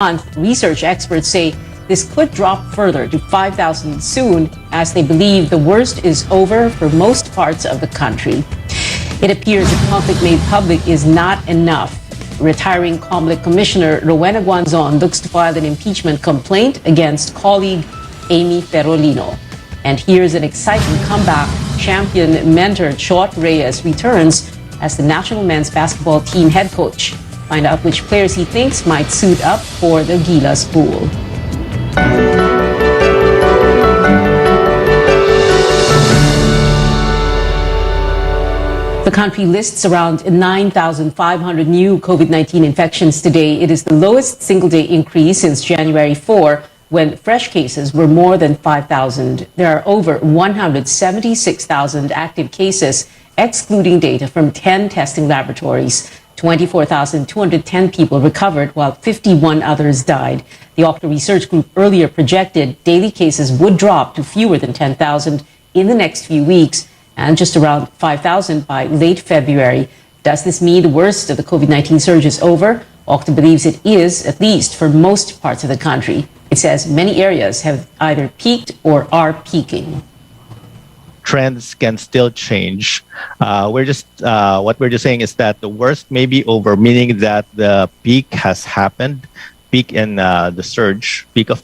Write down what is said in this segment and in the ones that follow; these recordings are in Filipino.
month. Research experts say this could drop further to 5,000 soon, as they believe the worst is over for most parts of the country. It appears the conflict made public is not enough. Retiring COMELEC Commissioner Rowena Guanzon looks to file an impeachment complaint against colleague Amy Ferolino. And here's an exciting comeback. Champion mentor Chot Reyes returns as the national men's basketball team head coach. Find out which players he thinks might suit up for the Gilas pool. The country lists around 9,500 new COVID-19 infections today. It is the lowest single-day increase since January 4, when fresh cases were more than 5,000. There are over 176,000 active cases, excluding data from 10 testing laboratories. 24,210 people recovered, while 51 others died. The Okta Research Group earlier projected daily cases would drop to fewer than 10,000 in the next few weeks, and just around 5,000 by late February. Does this mean the worst of the COVID-19 surge is over? Okta believes it is, at least for most parts of the country. It says many areas have either peaked or are peaking. Trends can still change. What we're just saying is that the worst may be over, meaning that the peak has happened. Peak of the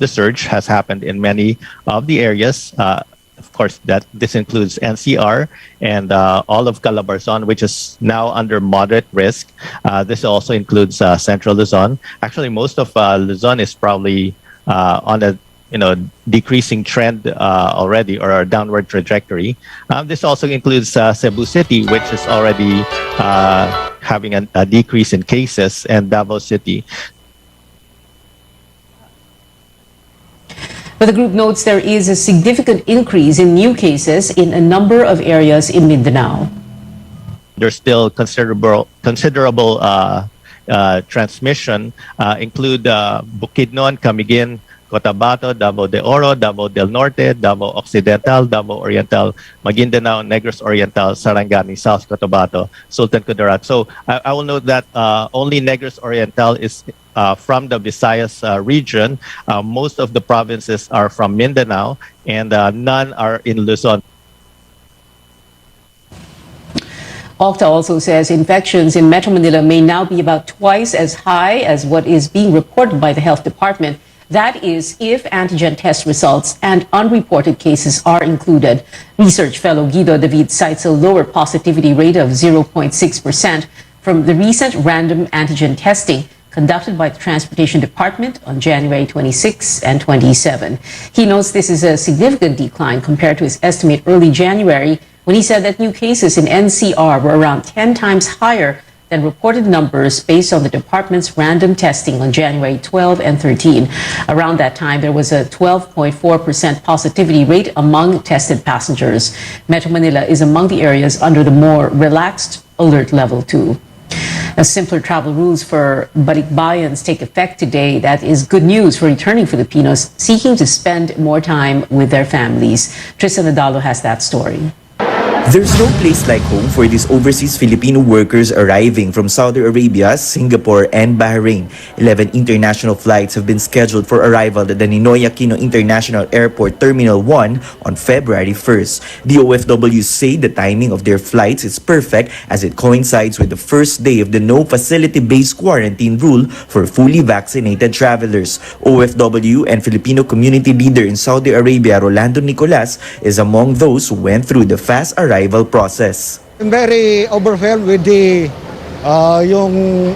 surge has happened in many of the areas. Of course, that this includes NCR and all of Calabarzon, which is now under moderate risk. This also includes Central Luzon. Actually, most of Luzon is probably on a decreasing trend already, or a downward trajectory. This also includes Cebu City, which is already having a decrease in cases, and Davao City. But the group notes there is a significant increase in new cases in a number of areas in Mindanao. There's still considerable transmission, include Bukidnon, Camiguin, Cotabato, Davao de Oro, Davao del Norte, Davao Occidental, Davao Oriental, Maguindanao, Negros Oriental, Sarangani, South Cotabato, Sultan Kudarat. So I will note that only Negros Oriental is from the Visayas region. Most of the provinces are from Mindanao, and none are in Luzon. Okta also says infections in Metro Manila may now be about twice as high as what is being reported by the health department. That is, if antigen test results and unreported cases are included. Research fellow Guido David cites a lower positivity rate of 0.6% from the recent random antigen testing conducted by the Transportation Department on January 26 and 27. He notes this is a significant decline compared to his estimate early January, when he said that new cases in NCR were around 10 times higher than reported numbers based on the department's random testing on January 12 and 13. Around that time, there was a 12.4% positivity rate among tested passengers. Metro Manila is among the areas under the more relaxed alert level 2. Simpler travel rules for Balikbayans take effect today. That is good news for returning Filipinos seeking to spend more time with their families. Tristan Nadalo has that story. There's no place like home for these overseas Filipino workers arriving from Saudi Arabia, Singapore, and Bahrain. 11 international flights have been scheduled for arrival at the Ninoy Aquino International Airport Terminal 1 on February 1st. The OFWs say the timing of their flights is perfect as it coincides with the first day of the no facility-based quarantine rule for fully vaccinated travelers. OFW and Filipino community leader in Saudi Arabia, Rolando Nicolas, is among those who went through the fast arrival process. I'm very overwhelmed with the yung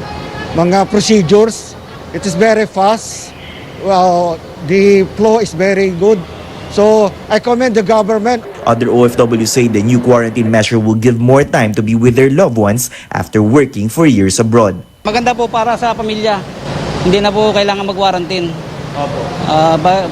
mga procedures. It is very fast. Well, the flow is very good. So I commend the government. Other OFWs say the new quarantine measure will give more time to be with their loved ones after working for years abroad. Maganda po para sa pamilya. Hindi na po kailangan mag-quarantine.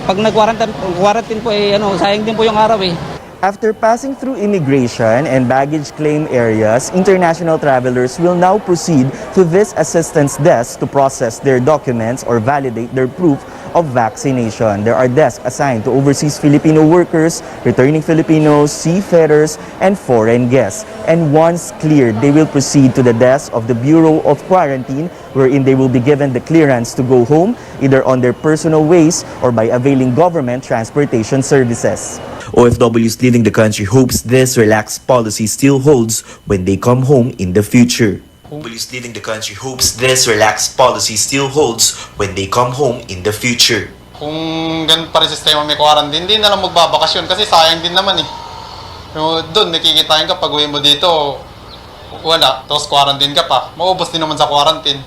Pag nag-quarantine po sayang din po yung araw eh. After passing through immigration and baggage claim areas, international travelers will now proceed to this assistance desk to process their documents or validate their proof of vaccination. There are desks assigned to overseas Filipino workers, returning Filipinos, seafarers, and foreign guests. And once cleared, they will proceed to the desk of the Bureau of Quarantine, wherein they will be given the clearance to go home, either on their personal ways or by availing government transportation services. OFWs leaving the country hopes this relaxed policy still holds when they come home in the future. OFWs leaving the country hopes this relaxed policy still holds when they come home in the future. Kung ganun pa rin sistema may quarantine, hindi na lang magbabakasyon kasi sayang din naman eh. Doon, nakikitain ka pag uwi mo dito, wala, tapos quarantine ka pa. Maubos din naman sa quarantine.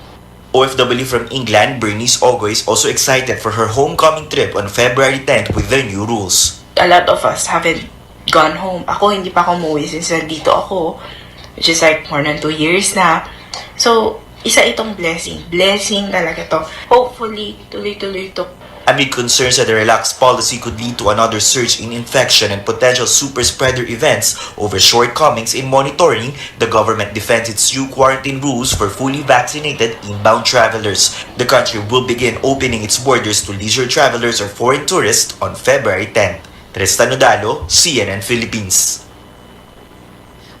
OFW from England, Bernice Ogoy is also excited for her homecoming trip on February 10th with the new rules. A lot of us haven't gone home. Ako, hindi pa ako umuwi since nandito ako, which is like more than 2 years na. So, isa itong blessing. Blessing talaga to. Hopefully, tuloy-tuloy to. Amid concerns that the relaxed policy could lead to another surge in infection and potential super spreader events over shortcomings in monitoring, the government defends its new quarantine rules for fully vaccinated inbound travelers. The country will begin opening its borders to leisure travelers or foreign tourists on February 10th. Tristan Nodalo, CNN Philippines.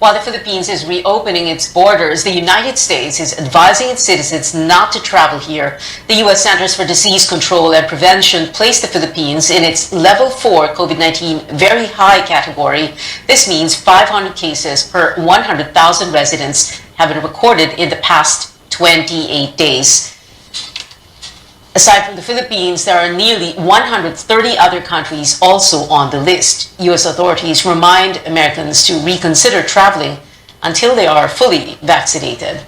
While the Philippines is reopening its borders, the United States is advising its citizens not to travel here. The U.S. Centers for Disease Control and Prevention placed the Philippines in its Level 4 COVID-19 very high category. This means 500 cases per 100,000 residents have been recorded in the past 28 days. Aside from the Philippines, there are nearly 130 other countries also on the list. U.S. authorities remind Americans to reconsider traveling until they are fully vaccinated.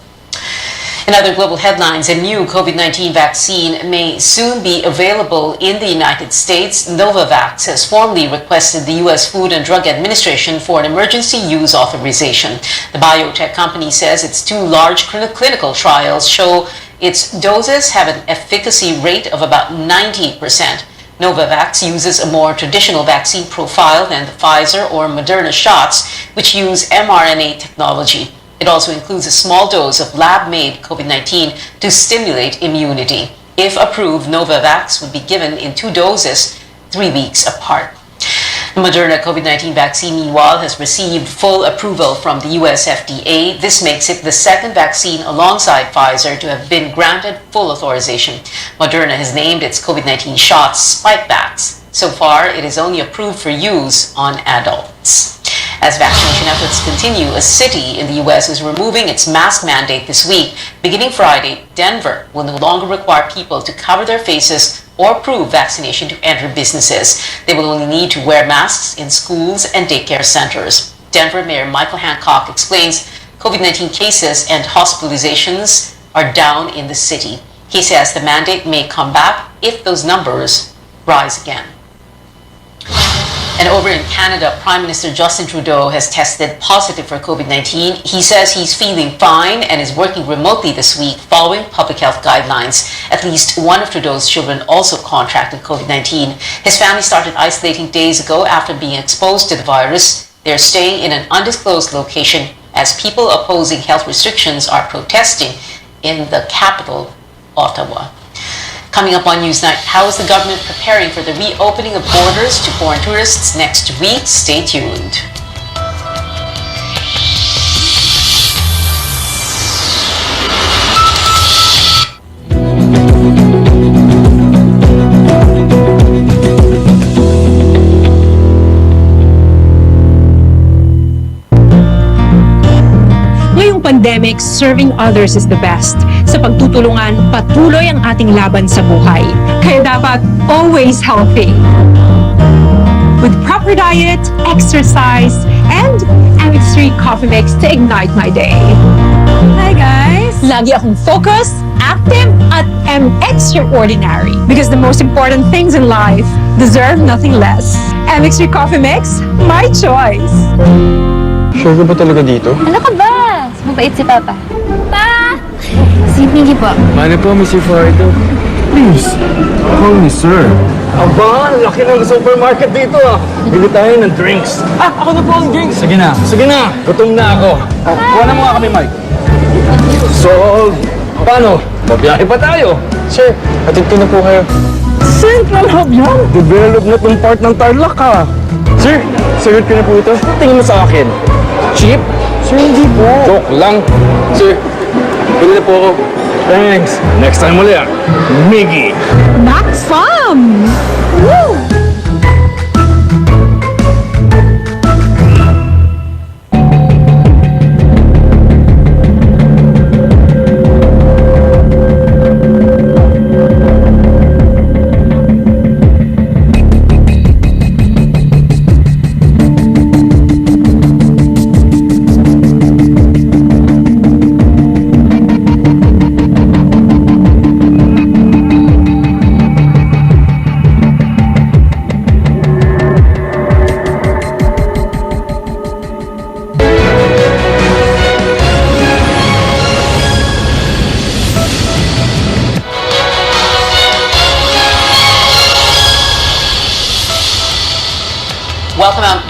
In other global headlines, a new COVID-19 vaccine may soon be available in the United States. Novavax has formally requested the U.S. Food and Drug Administration for an emergency use authorization. The biotech company says its 2 large clinical trials show its doses have an efficacy rate of about 90%. Novavax uses a more traditional vaccine profile than the Pfizer or Moderna shots, which use mRNA technology. It also includes a small dose of lab-made COVID-19 to stimulate immunity. If approved, Novavax would be given in 2 doses, 3 weeks apart. The Moderna COVID-19 vaccine, meanwhile, has received full approval from the US FDA. This makes it the second vaccine alongside Pfizer to have been granted full authorization. Moderna has named its COVID-19 shots Spikevax. So far, it is only approved for use on adults. As vaccination efforts continue, a city in the U.S. is removing its mask mandate this week. Beginning Friday, Denver will no longer require people to cover their faces or prove vaccination to enter businesses. They will only need to wear masks in schools and daycare centers. Denver Mayor Michael Hancock explains COVID-19 cases and hospitalizations are down in the city. He says the mandate may come back if those numbers rise again. And over in Canada, Prime Minister Justin Trudeau has tested positive for COVID-19. He says he's feeling fine and is working remotely this week following public health guidelines. At least one of Trudeau's children also contracted COVID-19. His family started isolating days ago after being exposed to the virus. They're staying in an undisclosed location as people opposing health restrictions are protesting in the capital, Ottawa. Coming up on Newsnight, how is the government preparing for the reopening of borders to foreign tourists next week? Stay tuned. Ngayong pandemic, serving others is the best. Sa pagtutulungan, patuloy ang ating laban sa buhay. Kaya dapat always healthy. With proper diet, exercise, and MX3 coffee mix to ignite my day. Hi guys! Lagi akong focused, active, at extraordinary. Because the most important things in life deserve nothing less. MX3 coffee mix, my choice. Sure ka ba talaga dito? Ano ka ba? Mabait si Papa. Pa! Si Miggy po. Paano po, Mr. Fardo? Please, call me sir. Aba, ang laki ng supermarket dito ah. Bili tayo ng drinks. Ah, ako na po ang drinks. Sige na. Sige na. Gutom na ako. Oh, kuha na mga kami, Mike. So, paano? Mabiyahe pa tayo. Sir, hatid ko na po kayo. Central Hub yan! Develop na tong part ng Tarlac ha! Sir, sagot ko na po ito. Tingin mo sa akin. Cheap? Sir, hindi po. Joke lang. Sir, pwede na po ako. Thanks. Next time ulit ah. Miggy. Max Fam! Woo!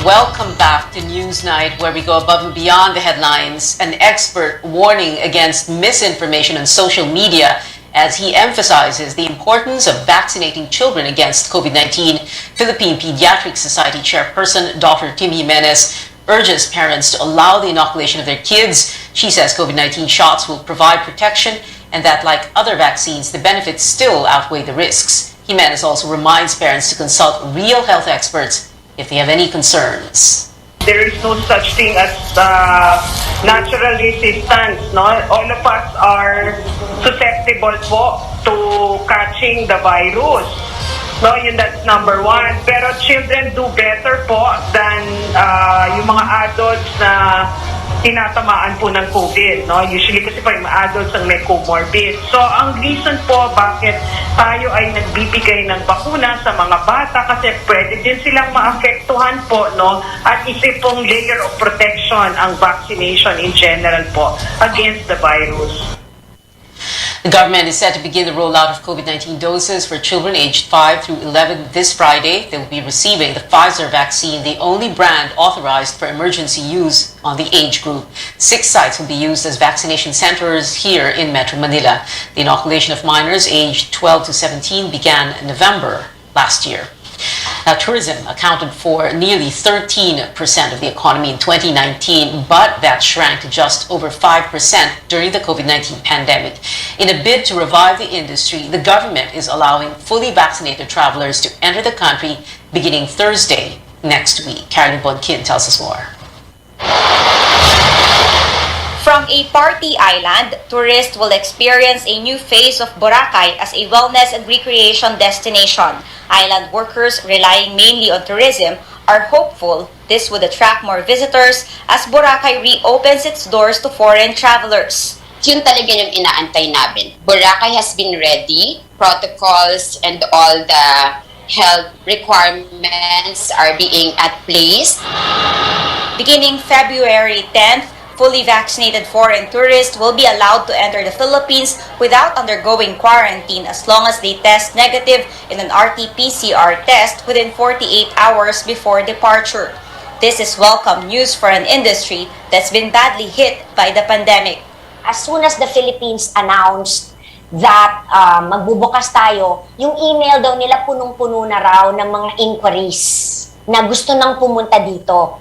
Welcome back to Newsnight, where we go above and beyond the headlines. An expert warning against misinformation on social media as he emphasizes the importance of vaccinating children against COVID-19. Philippine Pediatric Society Chairperson Dr. Kim Jimenez urges parents to allow the inoculation of their kids. She says COVID-19 shots will provide protection and that, like other vaccines, the benefits still outweigh the risks. Jimenez also reminds parents to consult real health experts if they have any concerns. There is no such thing as natural resistance. No? All of us are susceptible po to catching the virus. No, yun, that's number one. Pero children do better po than yung mga adults na tinatamaan po ng COVID. No? Usually kasi po yung mga adults ang may comorbid. So ang reason po bakit tayo ay nagbibigay ng bakuna sa mga bata kasi pwede din silang maapektuhan po, no? At isa pong layer of protection ang vaccination in general po against the virus. The government is set to begin the rollout of COVID-19 doses for children aged 5 through 11 this Friday. They will be receiving the Pfizer vaccine, the only brand authorized for emergency use on the age group. 6 sites will be used as vaccination centers here in Metro Manila. The inoculation of minors aged 12 to 17 began in November last year. Now, tourism accounted for nearly 13% of the economy in 2019, but that shrank to just over 5% during the COVID-19 pandemic. In a bid to revive the industry, the government is allowing fully vaccinated travelers to enter the country beginning Thursday next week. Carolyn Bonkin tells us more. From a party island, tourists will experience a new phase of Boracay as a wellness and recreation destination. Island workers relying mainly on tourism are hopeful this would attract more visitors as Boracay reopens its doors to foreign travelers. Yun talaga yung inaantay namin. Boracay has been ready. Protocols and all the health requirements are being at place. Beginning February 10th, fully vaccinated foreign tourists will be allowed to enter the Philippines without undergoing quarantine as long as they test negative in an RT-PCR test within 48 hours before departure. This is welcome news for an industry that's been badly hit by the pandemic. As soon as the Philippines announced that magbubukas tayo, yung email daw nila punong-puno na raw ng mga inquiries na gusto nang pumunta dito.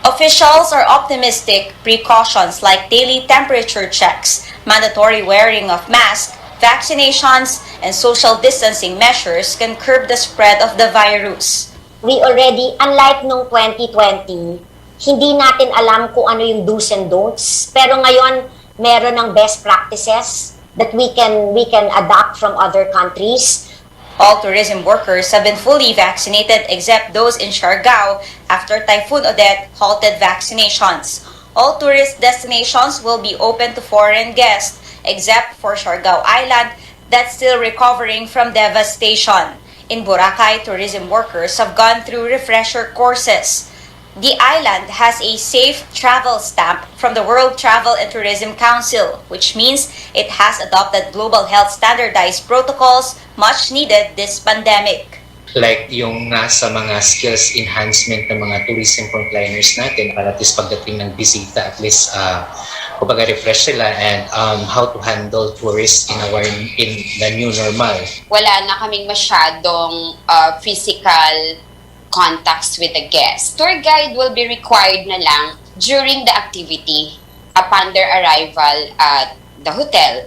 Officials are optimistic precautions like daily temperature checks, mandatory wearing of masks, vaccinations, and social distancing measures can curb the spread of the virus. We already, unlike nung 2020, hindi natin alam kung ano yung do's and don'ts. Pero ngayon, meron ng best practices that we can adopt from other countries. All tourism workers have been fully vaccinated except those in Siargao after Typhoon Odette halted vaccinations. All tourist destinations will be open to foreign guests except for Siargao Island that's still recovering from devastation. In Boracay, tourism workers have gone through refresher courses. The island has a safe travel stamp from the World Travel and Tourism Council, which means it has adopted global health standardized protocols much needed this pandemic. Like yung nasa mga skills enhancement ng mga tourism frontliners natin para at least pagdating ng bisita, at least kumbaga refresh sila and how to handle tourists in the new normal. Wala na kaming masyadong physical contacts with the guests. Tour guide will be required na lang during the activity upon their arrival at the hotel.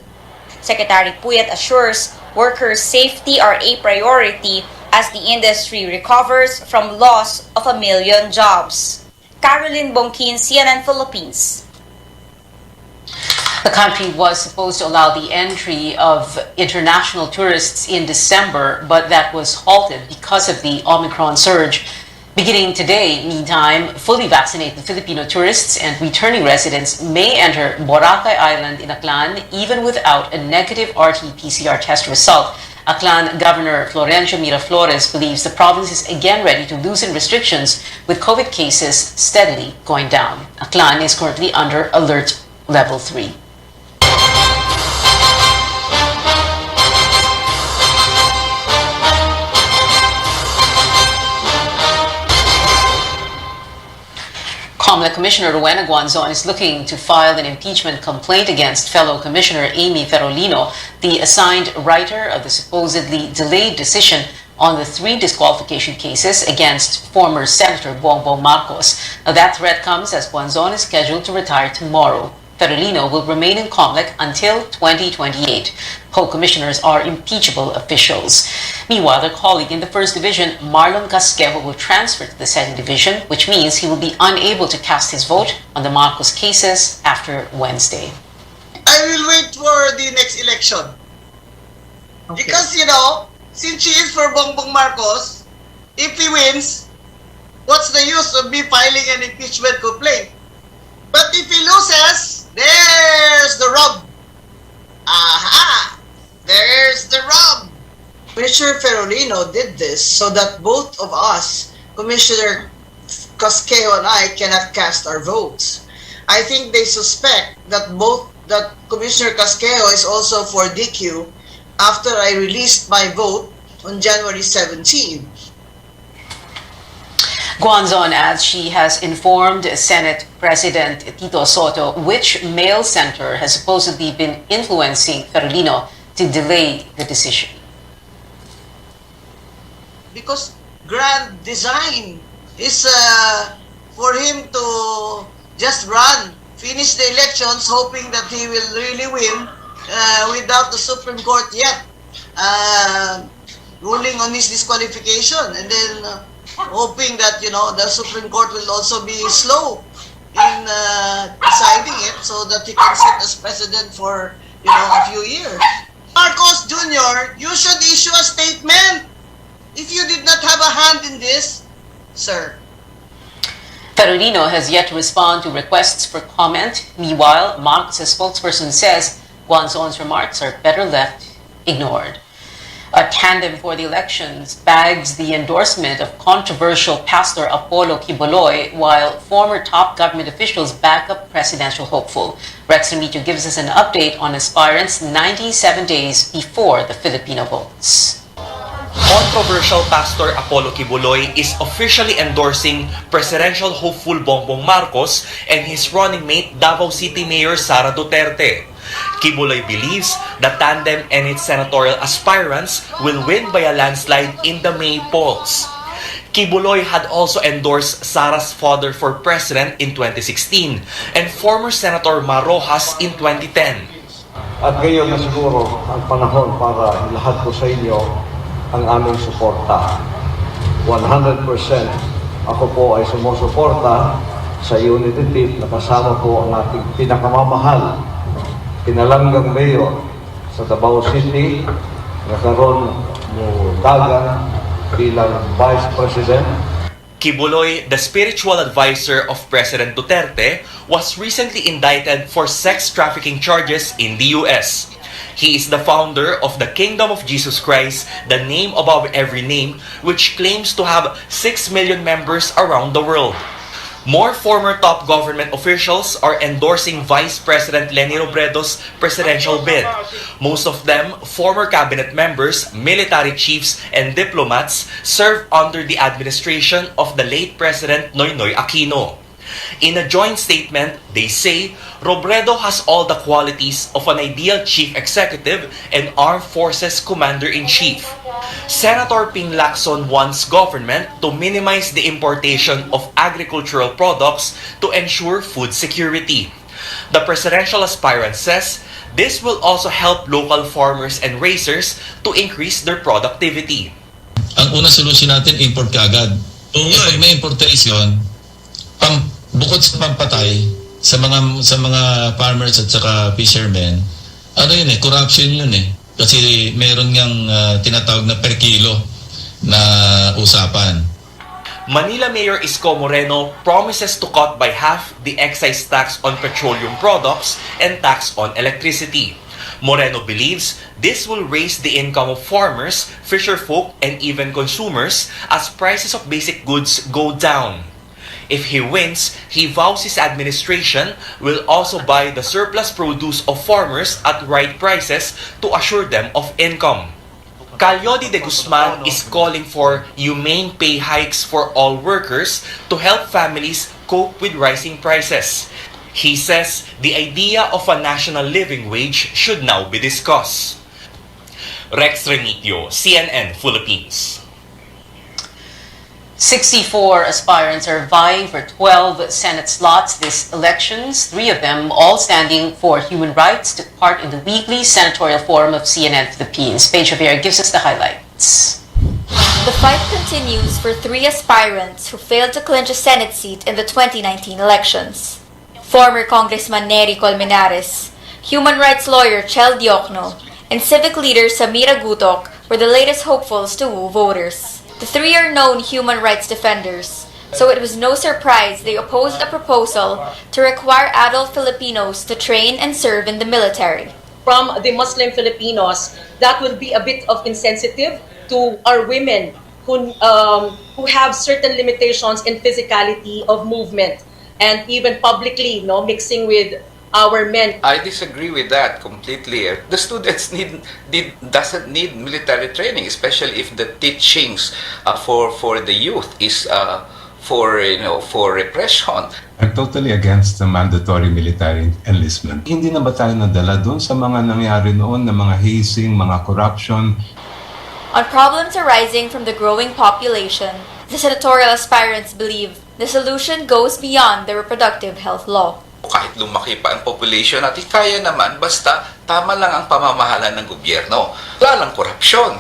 Secretary Puyat assures workers' safety are a priority as the industry recovers from loss of 1 million jobs. Caroline Bongkin, CNN Philippines. The country was supposed to allow the entry of international tourists in December, but that was halted because of the Omicron surge. Beginning today, meantime, fully vaccinated Filipino tourists and returning residents may enter Boracay Island in Aklan even without a negative RT-PCR test result. Aklan Governor Florencio Miraflores believes the province is again ready to loosen restrictions with COVID cases steadily going down. Aklan is currently under alert level 3. COMELEC Commissioner Rowena Guanzon is looking to file an impeachment complaint against fellow Commissioner Amy Ferolino, the assigned writer of the supposedly delayed decision on the 3 disqualification cases against former Senator Bongbong Marcos. Now, that threat comes as Guanzon is scheduled to retire tomorrow. Ferolino will remain in COMELEC until 2028. Co-commissioners are impeachable officials. Meanwhile, their colleague in the 1st Division, Marlon Casquejo, will transfer to the 2nd Division, which means he will be unable to cast his vote on the Marcos cases after Wednesday. I will wait for the next election. Okay. Because, since she is for Bongbong Marcos, if he wins, what's the use of me filing an impeachment complaint? But if he loses, there's the rub. Aha! There's the rub. Commissioner Ferolino did this so that both of us, Commissioner Casquejo and I, cannot cast our votes. I think they suspect that Commissioner Casquejo is also for DQ after I released my vote on January 17. Guanzon adds she has informed Senate President Tito Soto which mail center has supposedly been influencing Ferolino to delay the decision. Because grand design is for him to just run, finish the elections, hoping that he will really win without the Supreme Court yet ruling on his disqualification, and then hoping that the Supreme Court will also be slow in deciding it so that he can sit as president for a few years. Marcos Jr., you should issue a statement if you did not have a hand in this, sir. Ferolino has yet to respond to requests for comment. Meanwhile, Marcos' spokesperson says Guanzon's remarks are better left ignored. A tandem for the elections bags the endorsement of controversial Pastor Apollo Quiboloy, while former top government officials back up presidential hopeful. Rex Remito gives us an update on aspirants 97 days before the Filipino votes. Controversial Pastor Apollo Quiboloy is officially endorsing presidential hopeful Bongbong Marcos and his running mate Davao City Mayor Sara Duterte. Quiboloy believes the tandem and its senatorial aspirants will win by a landslide in the May polls. Quiboloy had also endorsed Sara's father for president in 2016 and former Senator Marojas in 2010. At ngayon na siguro ang panahon para ilahad ko sa inyo ang aming suporta. 100% ako po ay sumusuporta sa unity team na kasama po ang ating pinakamamahal, pinalanggang mayor sa Davao City, nakaroon mo dagan bilang Vice President. Quiboloy, the spiritual advisor of President Duterte, was recently indicted for sex trafficking charges in the US. He is the founder of the Kingdom of Jesus Christ, the name above every name, which claims to have 6 million members around the world. More former top government officials are endorsing Vice President Leni Robredo's presidential bid. Most of them, former cabinet members, military chiefs, and diplomats, served under the administration of the late President Noynoy Aquino. In a joint statement, they say Robredo has all the qualities of an ideal chief executive and armed forces commander-in-chief. Senator Ping Lacson wants government to minimize the importation of agricultural products to ensure food security. The presidential aspirant says this will also help local farmers and raisers to increase their productivity. Ang unang solusyon natin, import kaagad. Pag may importation, bukod sa pampatay sa mga farmers at saka fishermen, ano yun corruption yun Kasi meron ngang tinatawag na per kilo na usapan. Manila Mayor Isko Moreno promises to cut by half the excise tax on petroleum products and tax on electricity. Moreno believes this will raise the income of farmers, fisherfolk, and even consumers as prices of basic goods go down. If he wins, he vows his administration will also buy the surplus produce of farmers at right prices to assure them of income. Calyodi de Guzman is calling for humane pay hikes for all workers to help families cope with rising prices. He says the idea of a national living wage should now be discussed. Rex Renitio, CNN Philippines. 64 aspirants are vying for 12 Senate slots this elections, 3 of them all standing for human rights, took part in the weekly senatorial forum of CNN Philippines. Paige Javier gives us the highlights. The fight continues for 3 aspirants who failed to clinch a Senate seat in the 2019 elections. Former Congressman Nery Colmenares, human rights lawyer Chel Diokno, and civic leader Samira Gutok were the latest hopefuls to woo voters. The 3 are known human rights defenders, so it was no surprise they opposed a proposal to require adult Filipinos to train and serve in the military. From the Muslim Filipinos, that will be a bit of insensitive to our women who have certain limitations in physicality of movement and even publicly mixing with our men. I disagree with that completely. The students doesn't need military training, especially if the teachings for the youth is for repression. I'm totally against the mandatory military enlistment. Hindi na ba tayo nadala doon sa mga nangyari noon na mga hazing, mga corruption? On problems arising from the growing population, the senatorial aspirants believe the solution goes beyond the reproductive health law. Kahit lumaki pa ang population natin, kaya naman basta tama lang ang pamamahala ng gobyerno. Wala lang korupsyon.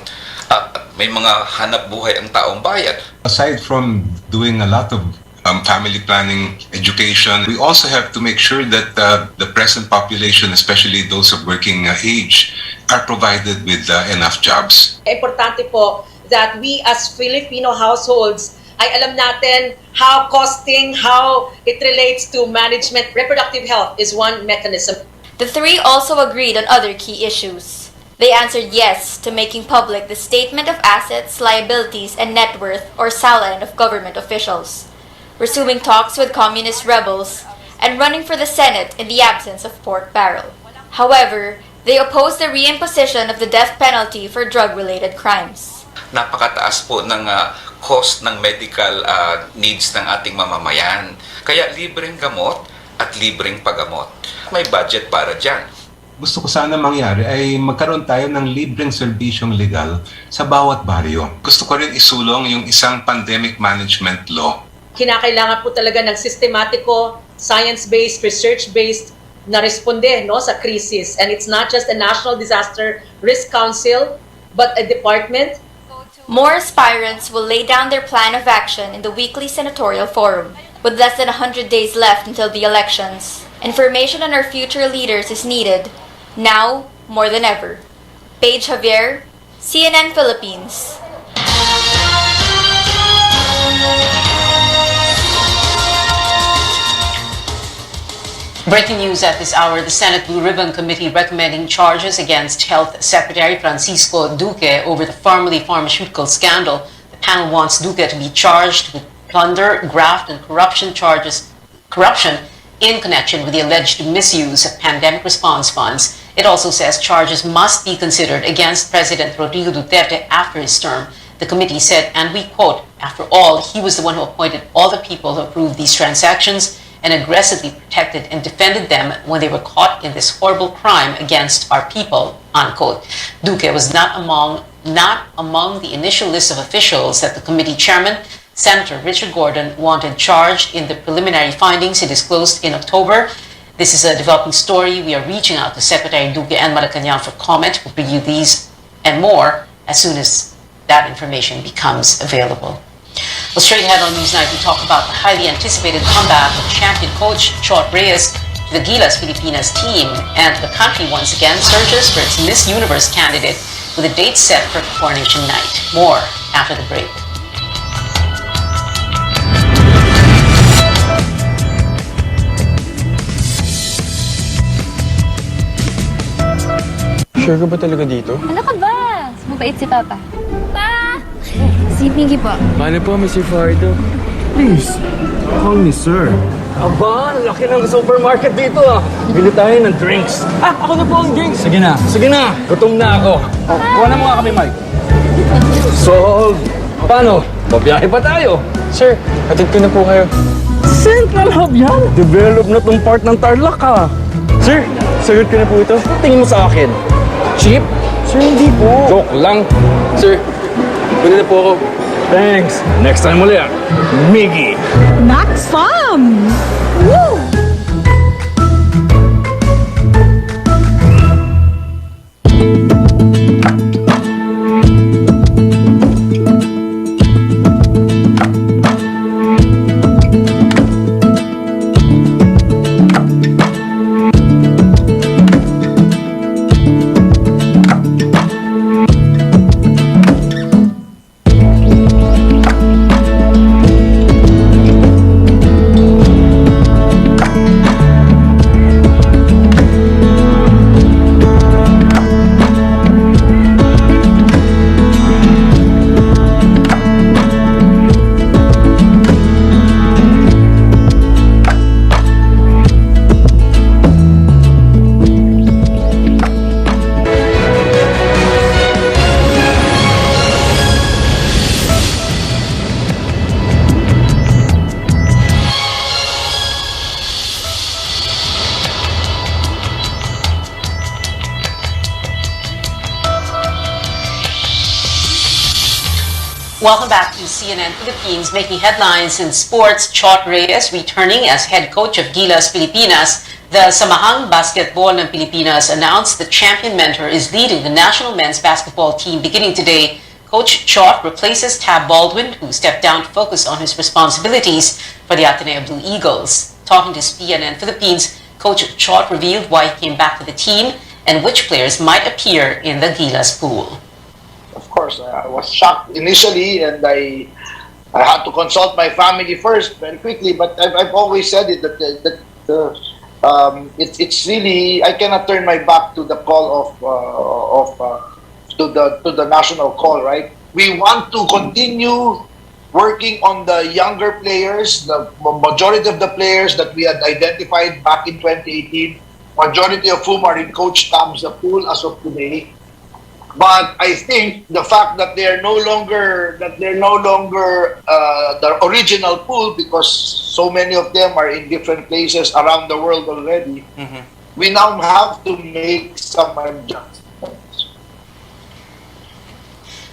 At may mga hanap buhay ang taong bayan. Aside from doing a lot of family planning, education, we also have to make sure that the present population, especially those of working age, are provided with enough jobs. Importante po that we as Filipino households ay alam natin how costing, how it relates to management. Reproductive health is one mechanism. The 3 also agreed on other key issues. They answered yes to making public the Statement of Assets, Liabilities, and Net Worth, or SALN, of government officials, resuming talks with communist rebels, and running for the Senate in the absence of pork barrel. However, they opposed the reimposition of the death penalty for drug-related crimes. Napakataas po ng cost ng medical needs ng ating mamamayan. Kaya libreng gamot at libreng paggamot. May budget para dyan. Gusto ko sana mangyari ay magkaroon tayo ng libreng serbisyong legal sa bawat baryo. Gusto ko rin isulong yung isang pandemic management law. Kinakailangan po talaga ng sistematiko, science-based, research-based na responde sa crisis. And it's not just a National Disaster Risk Council, but a department. More aspirants will lay down their plan of action in the weekly senatorial forum. With less than 100 days left until the elections, information on our future leaders is needed, now more than ever. Paige Javier, CNN Philippines. Breaking news at this hour, the Senate Blue Ribbon Committee recommending charges against Health Secretary Francisco Duque over the Pharmaly pharmaceutical scandal. The panel wants Duque to be charged with plunder, graft, and corruption in connection with the alleged misuse of pandemic response funds. It also says charges must be considered against President Rodrigo Duterte after his term. The committee said, and we quote, "After all, he was the one who appointed all the people who approved these transactions. and aggressively protected and defended them when they were caught in this horrible crime against our people, unquote. Duque was not among the initial list of officials that the committee chairman, Senator Richard Gordon, wanted charged in the preliminary findings he disclosed in October. This is a developing story. We are reaching out to Secretary Duque and Malacanang for comment. We'll bring you these and more as soon as that information becomes available. Well, straight ahead on Newsnight, we talk about the highly anticipated comeback of champion coach Chot Reyes to the Gilas Filipinas team, and the country once again searches for its Miss Universe candidate with a date set for coronation night. More after the break. Sure ka ba talaga dito? Ano ka ba? Mabait si Papa. Pa! Si Pinky po. Paano po, Mr. Fardo? Please, call me sir. Aba, laki ng supermarket dito ah. Bili tayo ng drinks. Ako na po ang drinks. Sige na. Gutom na ako. Kuha na mga kami, Mike. So, paano? Babiyahe pa tayo. Sir, hatid ko na po kayo. Central Hub yan. Develop na tong part ng Tarlac ah. Sir, sagot ko na po ito. Tingin mo sa akin. Cheap? Sir, hindi po. Joke lang. Sir, pwede na po ako. Thanks. Next time ulit. Miggy. Max Fam! Woo! Welcome back to CNN Philippines. Making headlines in sports, Chot Reyes returning as head coach of Gilas Filipinas. The Samahang Basketball ng Pilipinas announced the champion mentor is leading the national men's basketball team beginning today. Coach Chot replaces Tab Baldwin, who stepped down to focus on his responsibilities for the Ateneo Blue Eagles. Talking to CNN Philippines, Coach Chot revealed why he came back to the team and which players might appear in the Gilas pool. Of course, I was shocked initially, and I had to consult my family first very quickly. But I've always said it that it's really, I cannot turn my back to the call to the national call. Right, we want to continue working on the younger players. The majority of the players that we had identified back in 2018, majority of whom are in Coach Tab's pool as of today. But I think the fact that they're no longer the original pool, because so many of them are in different places around the world already, we now have to make some adjustments.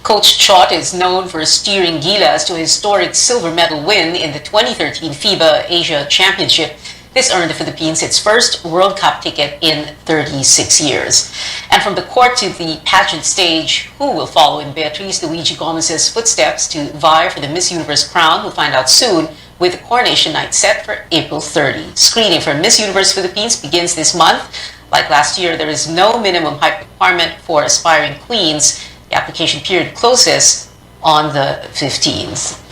Coach Chot is known for steering Gilas to a historic silver medal win in the 2013 FIBA Asia Championship. This earned the Philippines its first World Cup ticket in 36 years. And from the court to the pageant stage, who will follow in Beatriz Luigi Gomez's footsteps to vie for the Miss Universe crown? We'll find out soon, with the coronation night set for April 30. Screening for Miss Universe Philippines begins this month. Like last year, there is no minimum height requirement for aspiring queens. The application period closes on the 15th.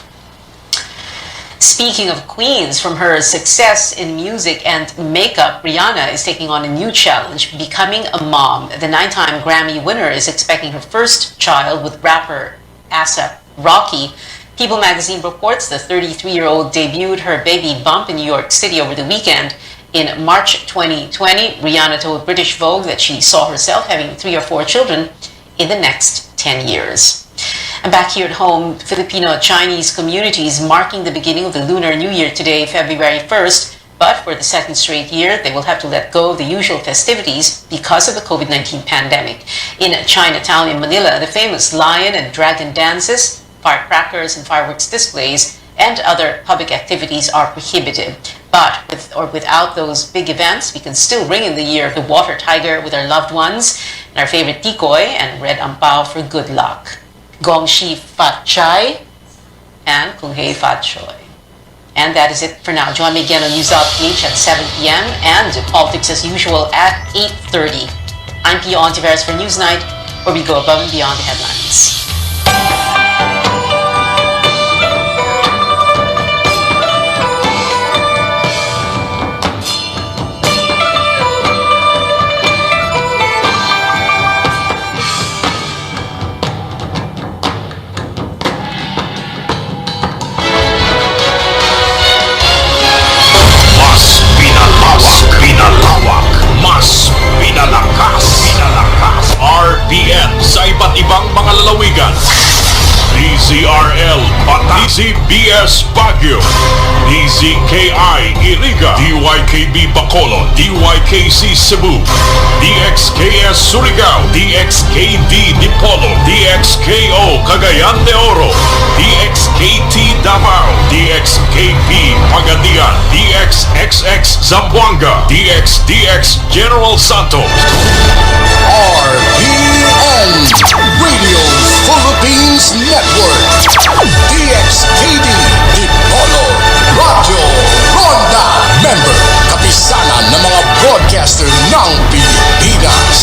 Speaking of queens, from her success in music and makeup, Rihanna is taking on a new challenge, becoming a mom. The 9-time Grammy winner is expecting her first child with rapper ASAP Rocky. People magazine reports the 33-year-old debuted her baby bump in New York City over the weekend. In March 2020, Rihanna told British Vogue that she saw herself having 3 or 4 children in the next 10 years. And back here at home, Filipino-Chinese communities marking the beginning of the Lunar New Year today, February 1st. But for the second straight year, they will have to let go of the usual festivities because of the COVID-19 pandemic. In Chinatown in Manila, the famous lion and dragon dances, firecrackers and fireworks displays, and other public activities are prohibited. But with or without those big events, we can still ring in the year of the water tiger with our loved ones, and our favorite tikoy and red ampao for good luck. Gongxi Fat Chai and Kung Hei Fat Choy. And that is it for now. Join me again on News.ph at 7 p.m. and politics as usual at 8:30. I'm Pio Ontiveros for Newsnight, where we go above and beyond the headlines. Mas pinalakas. RPN sa iba't ibang mga lalawigan. DZRL Bataan, DZBS Baguio, DZKI Iriga, DYKB Bacolod, DYKC Cebu, DXKS Surigao, DXKD Dipolo, DXKO Cagayan de Oro, DXKT Davao, DXKP Pagadian, DXXX Zamboanga, DXDX General Santos. RPN Radio Philippines Network, DXKD Dipolo Radio Ronda, member kapisanan ng mga broadcaster ng Pilipinas.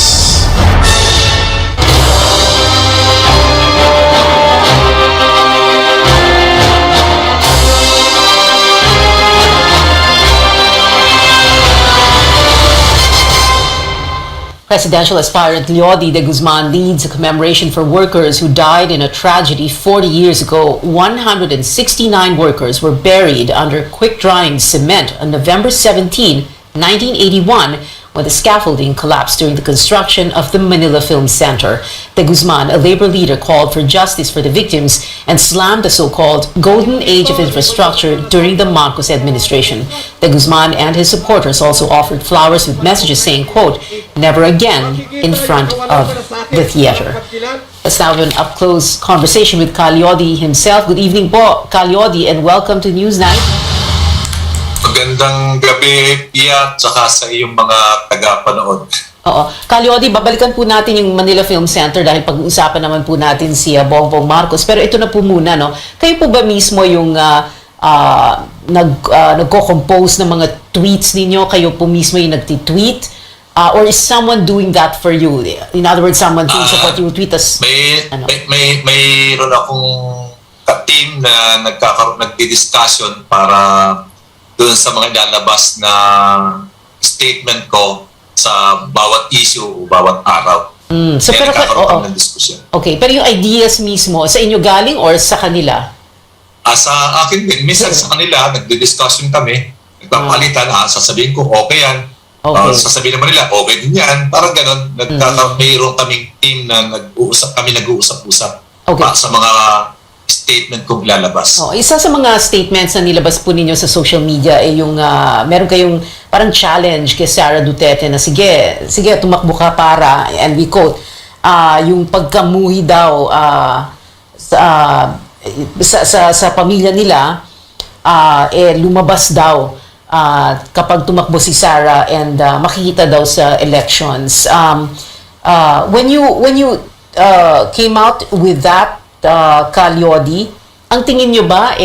Presidential aspirant Leody de Guzman leads a commemoration for workers who died in a tragedy 40 years ago. 169 workers were buried under quick-drying cement on November 17, 1981, when the scaffolding collapsed during the construction of the Manila Film Center. De Guzman, a labor leader, called for justice for the victims and slammed the so-called golden age of infrastructure during the Marcos administration. De Guzman and his supporters also offered flowers with messages saying, quote, "Never again" in front of the theater. Let's now have an up-close conversation with Leody himself. Good evening po, Leody, and welcome to Newsnight. Magandang gabi, Pia, tsaka sa iyong mga taga-panood. Oo. Leody, babalikan po natin yung Manila Film Center dahil pag-uusapan naman po natin si Bongbong Marcos. Pero ito na po muna, no? Kayo po ba mismo yung nagko-compose ng mga tweets ninyo? Kayo po mismo yung nagtitweet? Or is someone doing that for you? In other words, someone thinks of what you tweet as... Mayroon akong ka-team na nagdi-discussion para doon sa mga ilalabas na statement ko sa bawat issue o bawat araw. So, pero nagkakaroon ng diskusyon. Okay, pero yung ideas mismo, sa inyo galing or sa kanila? Sa akin din, minsan sa kanila, nagdi-discussion kami, nagpapalitan, sasabihin ko, okay yan. Sasabihin naman nila, okay din yan. Parang gano'n, mayroon kaming team na nag-uusap-usap sa mga statement kong lalabas. Isa sa mga statements na nilabas po ninyo sa social media ay yung meron kayong parang challenge kay Sara Duterte na sige tumakbo ka para, and we quote, yung pagkamuhi daw sa pamilya nila lumabas daw kapag tumakbo si Sara and makikita daw sa elections. When you came out with that, Leody, ang tingin nyo ba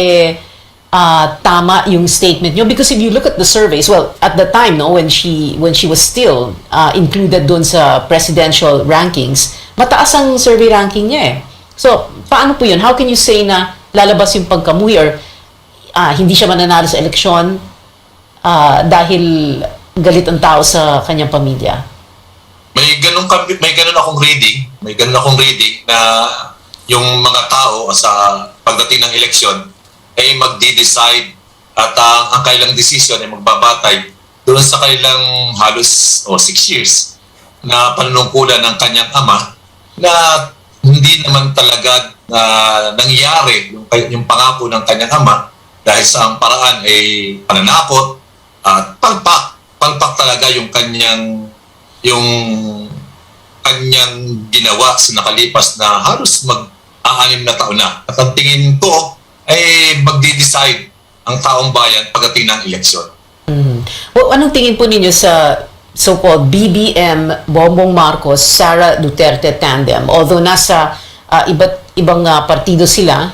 tama yung statement nyo? Because if you look at the surveys, well, at the time, no, when she was still included doon sa presidential rankings, mataas ang survey ranking niya . So, paano po yun? How can you say na lalabas yung pagkamuhi or hindi siya mananalo sa eleksyon dahil galit ang tao sa kanyang pamilya? May ganun akong reading na yung mga tao sa pagdating ng eleksyon ay magdi-decide at ang kailang decision ay magbabatay doon sa kailang halos 6 years na panunungkulan ng kanyang ama na hindi naman talaga nangyari yung pangako ng kanyang ama dahil sa ang paraan ay pananakot, palpak talaga yung kanyang ginawa sa nakalipas na halos mag-aanim na taon na. At ang tingin ko ay magdi-decide ang taong bayan pagdating ng eleksyon. Well, anong tingin po ninyo sa so-called BBM Bongbong Marcos Sara Duterte tandem? Although nasa iba't ibang partido sila,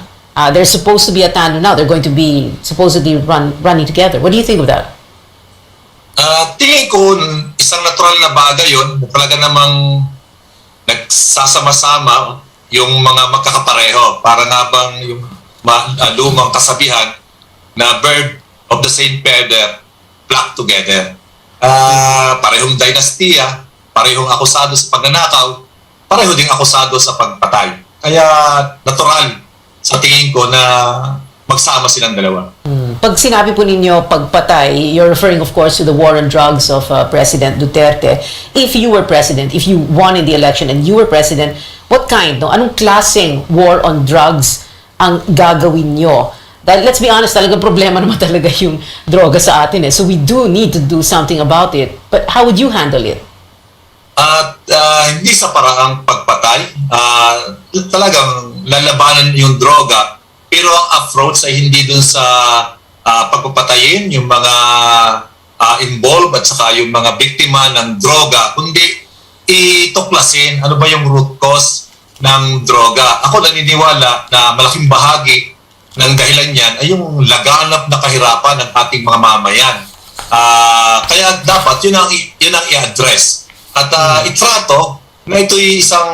there's supposed to be a tandem now. They're going to be supposedly running together. What do you think of that? Tingin ko isang natural na bagay yun. Talaga namang nagsasama-sama yung mga magkakapareho. Para nga bang yung lumang kasabihan na bird of the same feather flock together. Parehong dinastiya, parehong akusado sa pagnanakaw, pareho ding akusado sa pagpatay. Kaya natural sa tingin ko na magsama silang dalawa. Pag sinabi po ninyo pagpatay, you're referring of course to the war on drugs of President Duterte. If you were president, if you won in the election and you were president, what kind, anong klaseng war on drugs ang gagawin nyo? Dahil let's be honest, talagang problema naman talaga yung droga sa atin. So we do need to do something about it. But how would you handle it? Hindi sa paraang pagpatay. Talagang lalabanan yung droga. Pero ang approach ay hindi dun sa pagpapatayin yung mga involved at saka yung mga biktima ng droga, kundi ituklasin ano ba yung root cause ng droga. Ako naniniwala na malaking bahagi ng dahilan niyan ay yung laganap na kahirapan ng ating mga mamayan. Kaya dapat yun ang i-address. At itrato na ito'y isang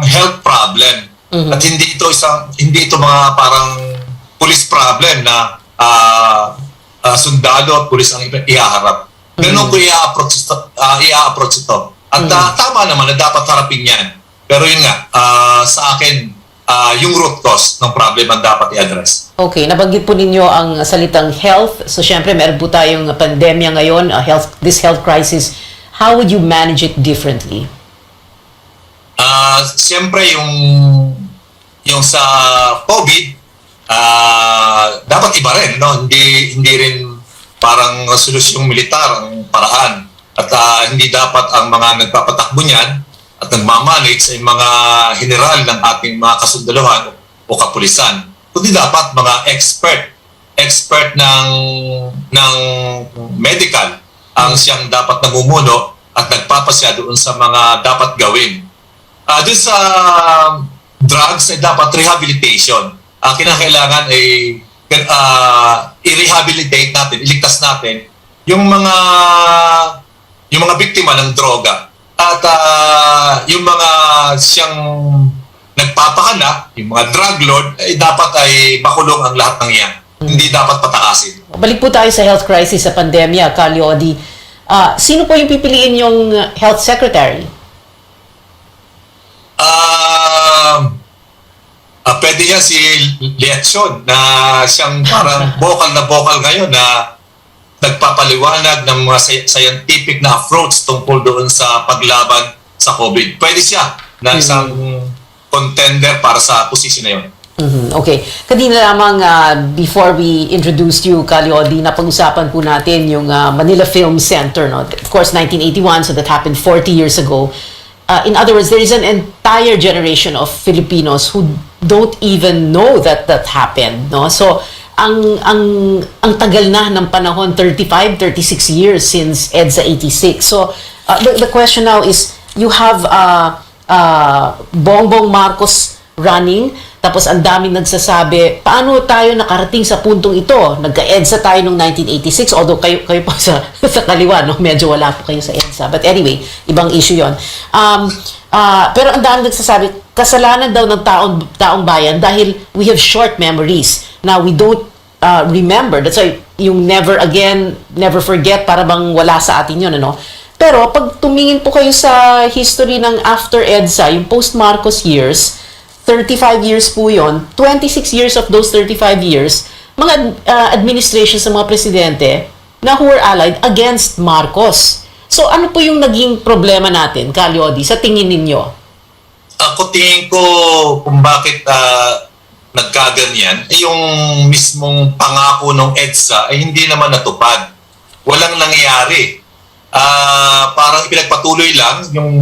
health problem. At hindi ito mga parang police problem na sundalo at police ang ihaharap. Ganun ko i-approach ito. At tama naman na dapat harapin yan. Pero yun nga, sa akin, yung root cause ng problem ang dapat i-address. Okay, nabanggit po ninyo ang salitang health. So syempre, meron po tayong pandemya ngayon, this health crisis. How would you manage it differently? Siyempre, yung sa COVID, dapat iba rin, no? Hindi rin parang solusyong militar ang paraan. At hindi dapat ang mga nagpapatakbo niyan at nagmamanage ay mga general ng ating mga kasundaluhan o kapulisan. Kundi dapat mga expert ng medical ang siyang dapat namumuno at nagpapasya doon sa mga dapat gawin. Doon sa drugs ay dapat rehabilitation. Kinakailangan ay i-rehabilitate natin, iligtas natin yung mga biktima ng droga. At yung mga siyang nagpapakala, yung mga drug lord, dapat ay makulong ang lahat ng yan. Hindi dapat patakasin. Balik po tayo sa health crisis, sa pandemya, Kalyo Odi. Sino po yung pipiliin yung health secretary? Pwede niya si Lietson na siyang parang vocal ngayon na nagpapaliwanag ng mga scientific na approach tungkol doon sa paglaban sa COVID. Pwede siya na isang contender para sa posisyon na yun. Okay. Kanina lamang, before we introduced you, Kalyodi, napag-usapan po natin yung Manila Film Center. No? Of course, 1981, so that happened 40 years ago. In other words, there is an entire generation of Filipinos who don't even know that happened. No? So, ang tagal na ng panahon, 35, 36 years since EDSA 86. So, the question now is, you have Bongbong Marcos running, tapos ang daming nagsasabi, paano tayo nakarating sa puntong ito? Nagka-EDSA tayo noong 1986, although kayo pa sa kaliwa, no? Medyo wala po kayo sa EDSA. But anyway, ibang issue yon. Pero ang daming nagsasabi, kasalanan daw ng taong bayan dahil we have short memories. Now, we don't remember. That's why yung never again, never forget, para bang wala sa atin yun, ano? Pero pag tumingin po kayo sa history ng after EDSA, yung post-Marcos years, 35 years po yun, 26 years of those 35 years, mga administrations ng mga presidente na who were allied against Marcos. So ano po yung naging problema natin, Kalyodi, sa tingin ninyo? Ako tingin ko kung bakit nagkaganyan, yung mismong pangako ng EDSA ay hindi naman natupad. walang nangyayari. Parang ipinagpatuloy lang yung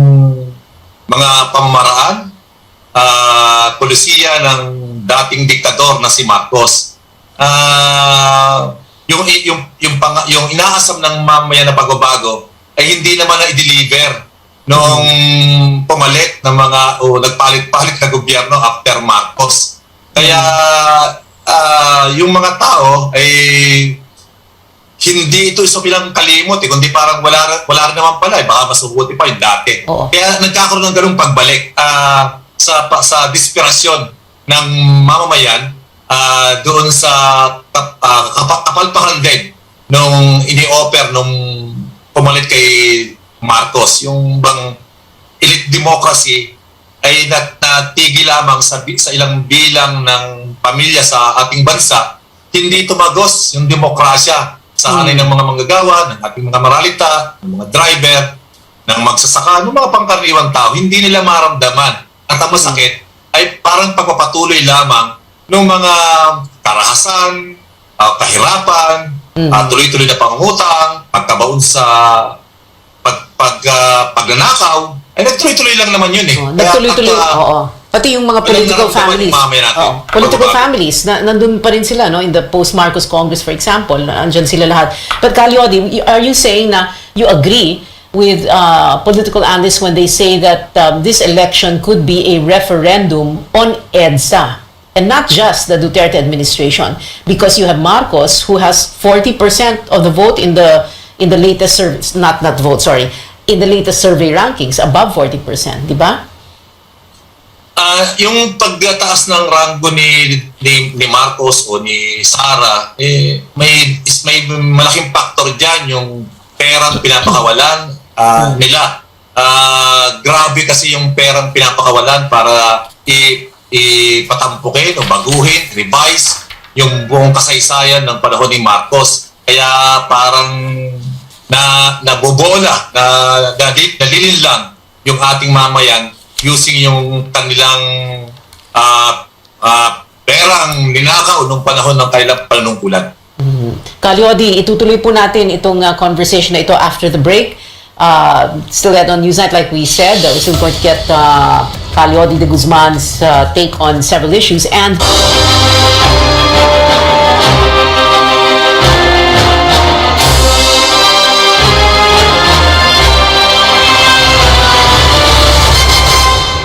mga pamamaraan, polisiya ng dating diktador na si Marcos. Yung inaasam ng mamaya na pagbabago ay hindi naman na i-deliver nung pumalit ng mga nagpalit-palit na gobyerno after Marcos. Kaya yung mga tao ay hindi ito isa bilang kalimot kundi parang wala rin naman pala baka mas mabuti pa yung dati. Kaya nagkakaroon ng ganung pagbalik sa desperasyon ng mamamayan doon sa kapalpakan din nung ini-offer nung pumalit kay Marcos. Yung bang elite democracy ay natigil lamang sa ilang bilang ng pamilya sa ating bansa, hindi tumagos yung demokrasya sa hanay ng mga manggagawa, ng ating mga maralita, ng mga driver, ng magsasaka, ng mga pangkaraniwang tao, hindi nila maramdaman. At ang masakit ay parang pagpapatuloy lamang ng mga karahasan, kahirapan, tuloy-tuloy na pangungutang, pagkabaon sa pagnanakaw, ay nagtuloy-tuloy lang naman yun Nagtuloy-tuloy, oo. Pati yung mga political families. Political families, nandun pa rin sila, no? In the post-Marcos Congress, for example, andyan sila lahat. But Calyodi, are you saying na you agree with political analysts when they say that this election could be a referendum on EDSA? And not just the Duterte administration, because you have Marcos who has 40% of the vote in the latest survey, in the latest survey rankings, above 40%, di ba? Yung pagtaas ng rango ni Marcos o ni Sara, may malaking factor dyan yung perang pinapakawalan nila. Grabe kasi yung perang pinapakawalan para ipatampukin o baguhin, revise yung buong kasaysayan ng panahon ni Marcos. Kaya parang nabobola, nalilin lang yung ating mamayan using yung kanilang perang ninakaw nung panahon ng kailang panunungkulan. Calyodi, itutuloy po natin itong conversation na ito after the break. Still yet on Newsnight, like we said, we're still going to get Calyodi de Guzman's take on several issues. And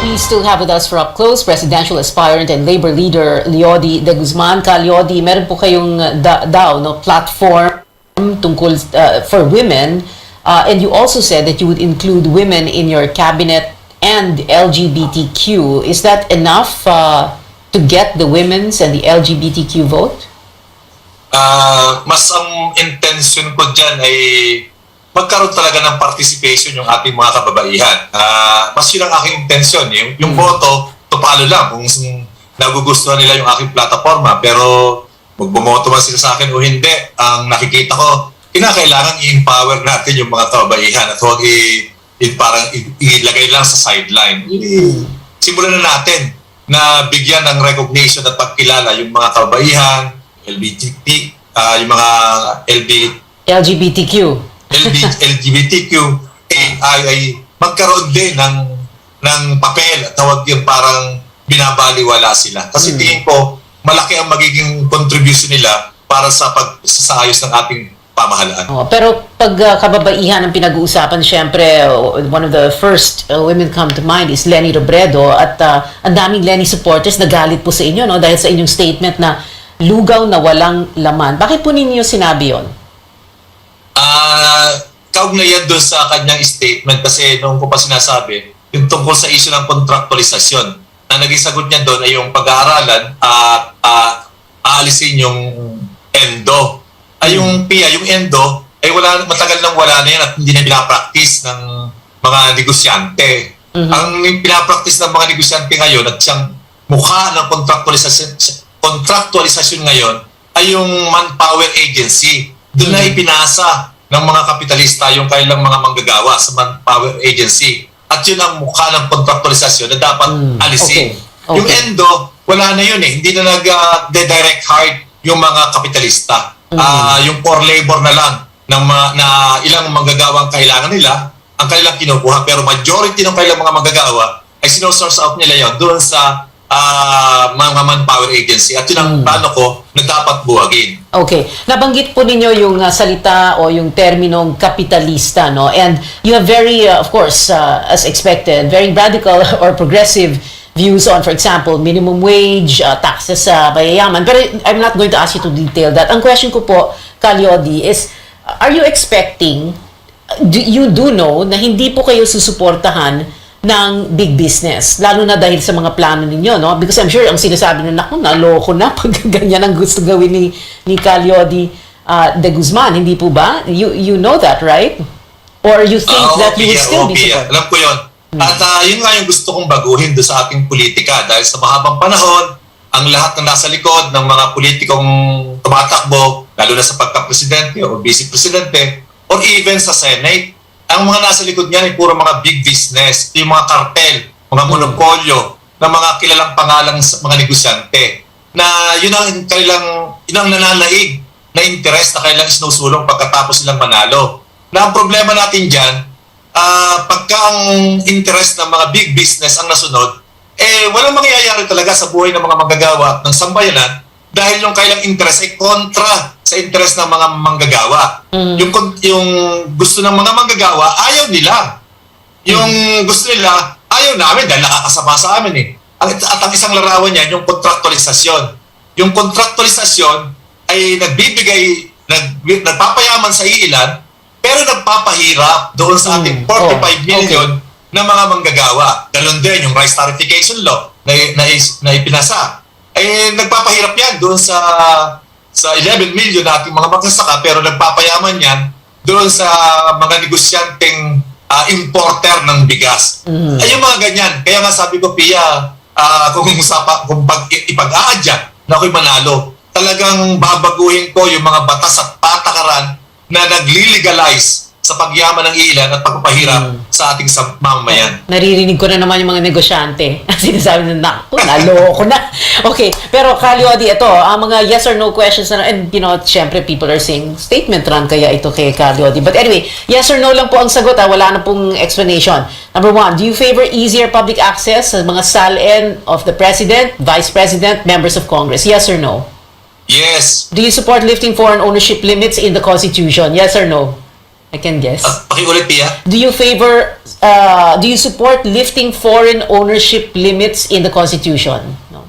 we still have with us for up close presidential aspirant and labor leader Leody de Guzman. Leody, meron po kayong platform tungkol for women, and you also said that you would include women in your cabinet and LGBTQ. Is that enough to get the women's and the LGBTQ vote? Mas ang intention ko dyan ay magkaroon talaga ng participation yung ating mga kababaihan. Mas yun ang aking intention. Yung boto, tupalo lang kung nagugustuhan nila yung aking plataforma. Pero magbumoto man sila sa akin o hindi, ang nakikita ko, kinakailangan i-empower natin yung mga kababaihan at huwag parang ilagay lang sa sideline. Simulan na natin na bigyan ng recognition at pagkilala yung mga kababaihan, yung mga LGBTQ. LGBTQ ay magkaroon din ng papel at huwag yung parang binabaliwala sila. Kasi tingin ko, malaki ang magiging contribution nila para sa pagsasaayos ng ating pamahalaan. Pero pag kababaihan ang pinag-uusapan, syempre, one of the first women come to mind is Leni Robredo, at ang daming Leni supporters nagalit po sa inyo, no? Dahil sa inyong statement na lugaw na walang laman. Bakit po ninyo sinabi yun? Kaugnayan doon sa kanyang statement kasi noong ko pa sinasabi, yung tungkol sa issue ng kontraktualisasyon, na naging sagot niya doon ay yung pag-aaralan at aalisin yung ENDO. Yung PIA, yung ENDO, ay matagal nang wala na yan at hindi na pinapractice ng mga negosyante. Ang pinapractice ng mga negosyante ngayon at siyang mukha ng kontraktualisasyon ngayon ay yung manpower agency. Doon na ipinasa ng mga kapitalista yung kailang mga manggagawa sa manpower agency. At yun ang mukha ng kontraktualisasyon na dapat alisin. Okay. Yung ENDO, wala na yun Hindi na nag-direct hire yung mga kapitalista. Yung poor labor na lang na ilang manggagawang kailangan nila, ang kanilang kinukuha. Pero majority ng kailang mga manggagawa ay sino-source out nila yon doon sa mga manpower agency. At yun ang plano ko na dapat buwagin. Okay. Nabanggit po ninyo yung salita o yung terminong kapitalista, no? And you have very, of course, as expected, very radical or progressive views on, for example, minimum wage, taxes sa mayayaman. Pero I'm not going to ask you to detail that. Ang question ko po, Calyodi, is, are you expecting, you do know na hindi po kayo susuportahan ng big business, lalo na dahil sa mga plano ninyo, no? Because I'm sure ang sinasabi na, naku, naloko na pag ganyan ang gusto gawin ni Calyodi de Guzman, hindi po ba? You know that, right? Or you think that you would still be supported? Alam ko yun. At yun nga yung gusto kong baguhin doon sa ating politika dahil sa mahabang panahon, ang lahat ng nasa likod ng mga politikong tumatakbo, lalo na sa pagka-presidente o vice-presidente, or even sa Senate, ang mga nasa likod niyan ay puro mga big business, yung mga kartel, mga monopolyo, na mga kilalang pangalang mga negosyante, na yun ang nananaig na interest na kailang sinusulong pagkatapos silang manalo. Na ang problema natin dyan, pagka ang interest ng mga big business ang nasunod, walang mangyayari talaga sa buhay ng mga manggagawa at ng sambayanan dahil yung kailang interest ay kontra sa interest ng mga manggagawa. Yung gusto ng mga manggagawa, ayaw nila. Yung gusto nila, ayaw namin dahil nakakasama sa amin eh. At ang isang larawan niyan, yung kontraktualisasyon. Yung kontraktualisasyon ay nagpapayaman sa iilan, pero nagpapahirap doon sa ating 45 million na mga manggagawa. Ganun din yung rice tariffication law na ipinasa. Nagpapahirap yan doon sa 11 million nating mga magsasaka, pero nagpapayaman yan doon sa mga negosyanteng importer ng bigas. Ay yung mga ganyan. Kaya nga sabi ko, Pia, kung ipag-aadya na ako'y manalo, talagang babaguhin ko yung mga batas at patakaran na nagli-legalize sa pagyaman ng ilan at pagpapahirap sa ating mamamayan. Naririnig ko na naman yung mga negosyante. Sinasabi na, naloko na. Okay, pero Calyodi, ito, ang mga yes or no questions na, and syempre people are saying, statement run kaya ito kay Calyodi. But anyway, yes or no lang po ang sagot, wala na pong explanation. Number 1, do you favor easier public access sa mga SALN of the President, Vice President, members of Congress? Yes or no? Yes. Do you support lifting foreign ownership limits in the Constitution? Yes or no? I can guess. Pakiulit, Pia. Do you support lifting foreign ownership limits in the Constitution? No.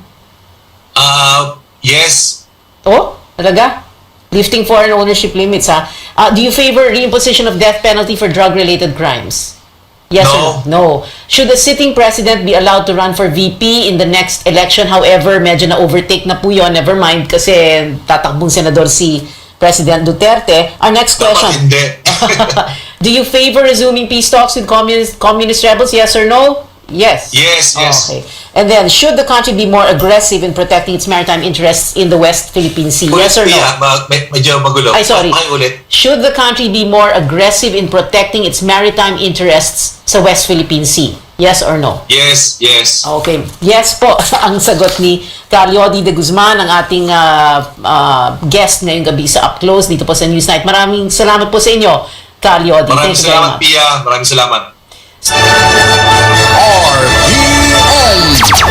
Yes. Oh, talaga? Lifting foreign ownership limits, ha? Do you favor reimposition of death penalty for drug-related crimes? Yes or no? No. Should the sitting president be allowed to run for VP in the next election? However, medyo na-overtake na po yun. Never mind, kasi tatakbong senador si President Duterte. Our next question. Do you favor resuming peace talks with communist rebels? Yes or no? Yes. Yes, yes. Okay. And then, should the country be more aggressive in protecting its maritime interests in the West Philippine Sea? Yes or no? Medyo magulo. Ay, sorry. Ulit. Should the country be more aggressive in protecting its maritime interests sa West Philippine Sea? Yes or no? Yes, yes. Okay. Yes po ang sagot ni Calyodi de Guzman, ang ating guest ngayong gabi sa Up Close dito po sa Newsnight. Maraming salamat po sa inyo, Calyodi. Maraming salamat, Pia. Maraming salamat.